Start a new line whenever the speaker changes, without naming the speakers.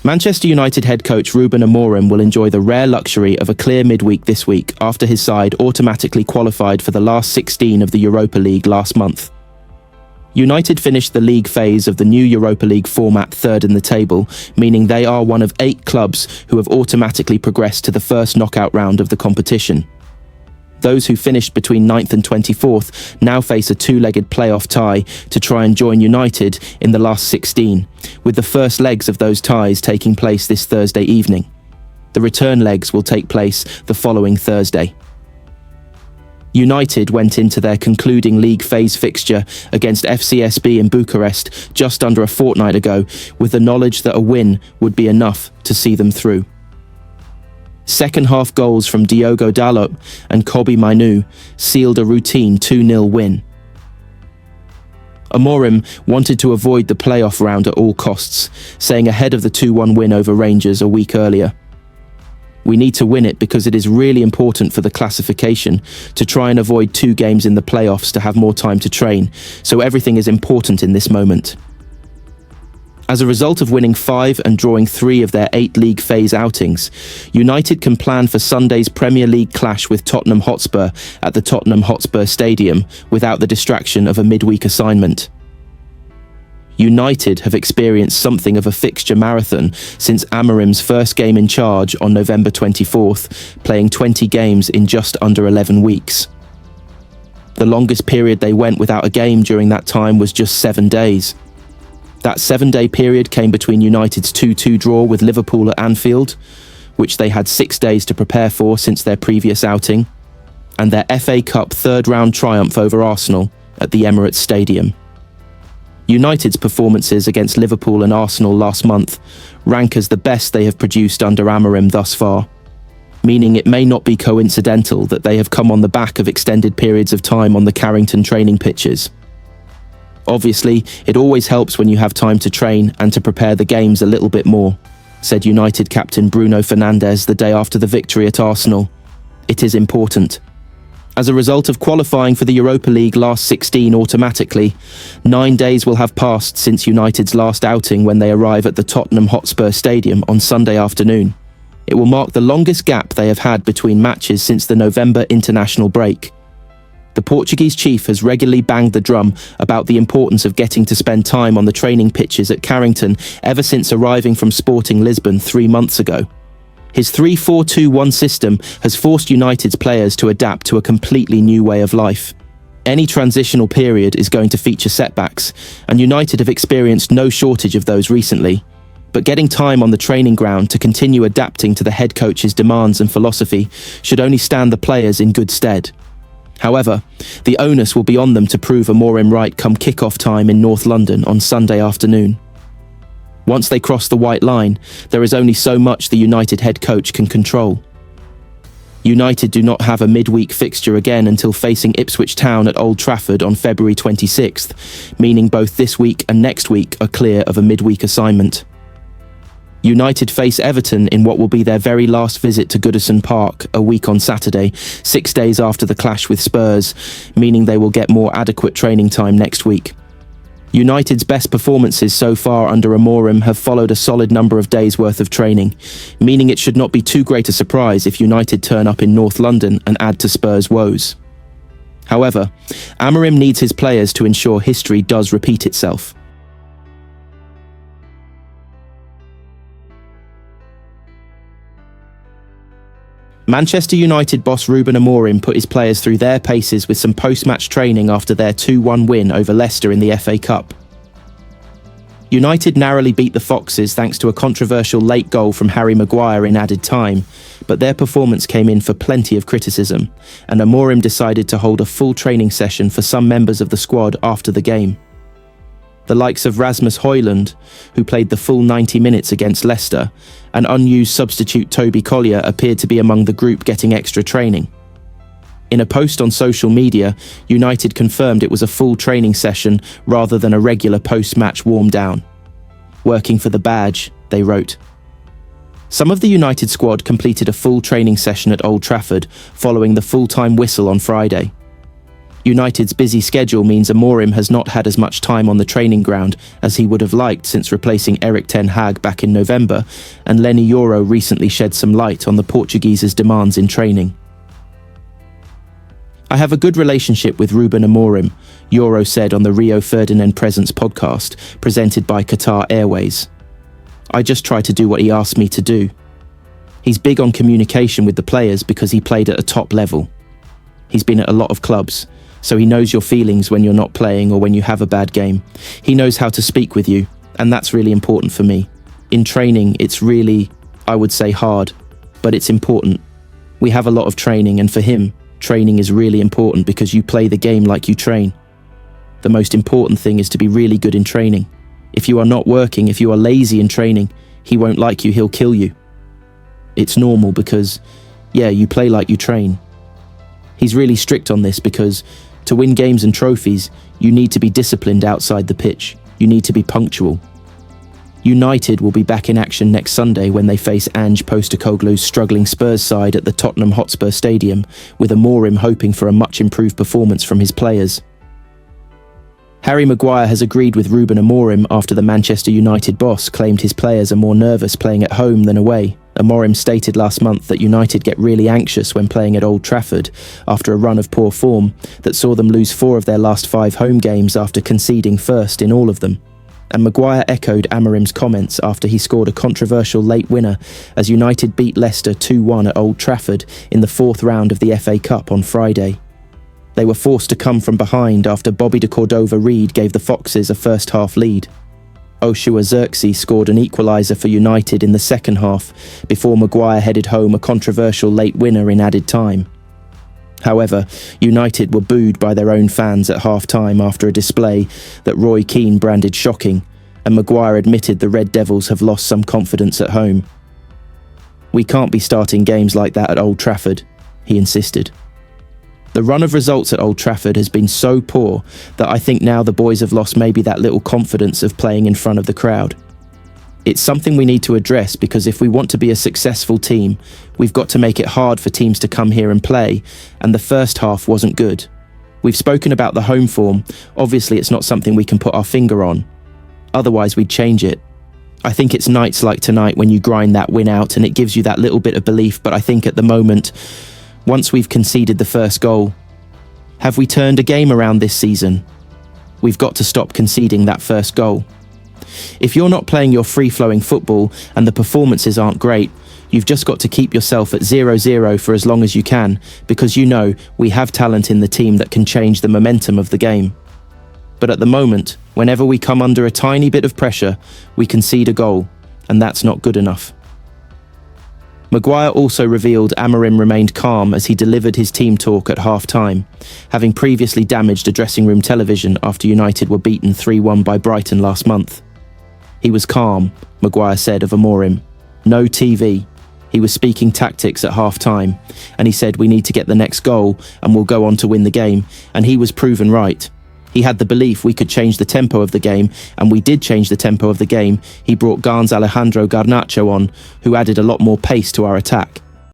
Manchester United head coach Ruben Amorim will enjoy the rare luxury of a clear midweek this week after his side automatically qualified for the last 16 of the Europa League last month. United finished the league phase of the new Europa League format third in the table, meaning they are one of 8 clubs who have automatically progressed to the first knockout round of the competition. Those who finished between 9th and 24th now face a 2-legged playoff tie to try and join United in the last 16, with the first legs of those ties taking place this Thursday evening. The return legs will take place the following Thursday. United went into their concluding league phase fixture against FCSB in Bucharest just under a fortnight ago with the knowledge that a win would be enough to see them through. Second-half goals from Diogo Dalot and Kobbie Mainoo sealed a routine 2-0 win. Amorim wanted to avoid the playoff round at all costs, saying ahead of the 2-1 win over Rangers a week earlier, "We need to win it because it is really important for the classification to try and avoid 2 games in the playoffs to have more time to train, so everything is important in this moment." As a result of winning 5 and drawing 3 of their 8 league phase outings, United can plan for Sunday's Premier League clash with Tottenham Hotspur at the Tottenham Hotspur Stadium without the distraction of a midweek assignment. United have experienced something of a fixture marathon since Amorim's first game in charge on November 24th, playing 20 games in just under 11 weeks. The longest period they went without a game during that time was just 7 days. That 7-day period came between United's 2-2 draw with Liverpool at Anfield, which they had 6 days to prepare for since their previous outing, and their FA Cup third-round triumph over Arsenal at the Emirates Stadium. United's performances against Liverpool and Arsenal last month rank as the best they have produced under Amorim thus far, meaning it may not be coincidental that they have come on the back of extended periods of time on the Carrington training pitches. "Obviously, it always helps when you have time to train and to prepare the games a little bit more," said United captain Bruno Fernandes the day after the victory at Arsenal. "It is important." As a result of qualifying for the Europa League last 16 automatically, 9 days will have passed since United's last outing when they arrive at the Tottenham Hotspur Stadium on Sunday afternoon. It will mark the longest gap they have had between matches since the November international break. The Portuguese chief has regularly banged the drum about the importance of getting to spend time on the training pitches at Carrington ever since arriving from Sporting Lisbon 3 months ago. His 3-4-2-1 system has forced United's players to adapt to a completely new way of life. Any transitional period is going to feature setbacks, and United have experienced no shortage of those recently. But getting time on the training ground to continue adapting to the head coach's demands and philosophy should only stand the players in good stead. However, the onus will be on them to prove Amorim right come kick-off time in North London on Sunday afternoon. Once they cross the white line, there is only so much the United head coach can control. United do not have a midweek fixture again until facing Ipswich Town at Old Trafford on February 26th, meaning both this week and next week are clear of a midweek assignment. United face Everton in what will be their very last visit to Goodison Park a week on Saturday, 6 days after the clash with Spurs, meaning they will get more adequate training time next week. United's best performances so far under Amorim have followed a solid number of days' worth of training, meaning it should not be too great a surprise if United turn up in North London and add to Spurs' woes. However, Amorim needs his players to ensure history does repeat itself. Manchester United boss Ruben Amorim put his players through their paces with some post-match training after their 2-1 win over Leicester in the FA Cup. United narrowly beat the Foxes thanks to a controversial late goal from Harry Maguire in added time, but their performance came in for plenty of criticism, and Amorim decided to hold a full training session for some members of the squad after the game. The likes of Rasmus Højlund, who played the full 90 minutes against Leicester, and unused substitute Toby Collier appeared to be among the group getting extra training. In a post on social media, United confirmed it was a full training session rather than a regular post-match warm-down. "Working for the badge," they wrote. Some of the United squad completed a full training session at Old Trafford following the full-time whistle on Friday. United's busy schedule means Amorim has not had as much time on the training ground as he would have liked since replacing Erik ten Hag back in November, and Lenny Yoro recently shed some light on the Portuguese's demands in training. "I have a good relationship with Ruben Amorim," Yoro said on the Rio Ferdinand Presence podcast, presented by Qatar Airways. "I just try to do what he asks me to do. He's big on communication with the players because he played at a top level. He's been at a lot of clubs, so he knows your feelings when you're not playing or when you have a bad game. He knows how to speak with you, and that's really important for me. In training, it's really, I would say, hard, but it's important. We have a lot of training, and for him, training is really important because you play the game like you train. The most important thing is to be really good in training. If you are not working, if you are lazy in training, he won't like you, he'll kill you. It's normal because, yeah, you play like you train. He's really strict on this because to win games and trophies, you need to be disciplined outside the pitch. You need to be punctual." United will be back in action next Sunday when they face Ange Postecoglou's struggling Spurs side at the Tottenham Hotspur Stadium, with Amorim hoping for a much improved performance from his players. Harry Maguire has agreed with Ruben Amorim after the Manchester United boss claimed his players are more nervous playing at home than away. Amorim stated last month that United get really anxious when playing at Old Trafford after a run of poor form that saw them lose 4 of their last 5 home games after conceding first in all of them. And Maguire echoed Amorim's comments after he scored a controversial late winner as United beat Leicester 2-1 at Old Trafford in the 4th round of the FA Cup on Friday. They were forced to come from behind after Bobby de Cordova-Reid gave the Foxes a first-half lead. Oshua Xerxes scored an equaliser for United in the second half before Maguire headed home a controversial late winner in added time. However, United were booed by their own fans at half-time after a display that Roy Keane branded shocking, and Maguire admitted the Red Devils have lost some confidence at home. "We can't be starting games like that at Old Trafford," he insisted. "The run of results at Old Trafford has been so poor that I think now the boys have lost maybe that little confidence of playing in front of the crowd. It's something we need to address because if we want to be a successful team, we've got to make it hard for teams to come here and play, and the first half wasn't good. We've spoken about the home form. Obviously it's not something we can put our finger on. Otherwise we'd change it. I think it's nights like tonight when you grind that win out and it gives you that little bit of belief, but I think at the moment, once we've conceded the first goal, have we turned a game around this season? We've got to stop conceding that first goal. If you're not playing your free-flowing football and the performances aren't great, you've just got to keep yourself at 0-0 for as long as you can, because you know we have talent in the team that can change the momentum of the game. But at the moment, whenever we come under a tiny bit of pressure, we concede a goal, and that's not good enough." Maguire also revealed Amorim remained calm as he delivered his team talk at half-time, having previously damaged a dressing room television after United were beaten 3-1 by Brighton last month. "He was calm," Maguire said of Amorim. "No TV. He was speaking tactics at half-time, and he said we need to get the next goal and we'll go on to win the game, and he was proven right. He had the belief we could change the tempo of the game, and we did change the tempo of the game. He brought Ghana's Alejandro Garnacho on, who added a lot more pace to our attack.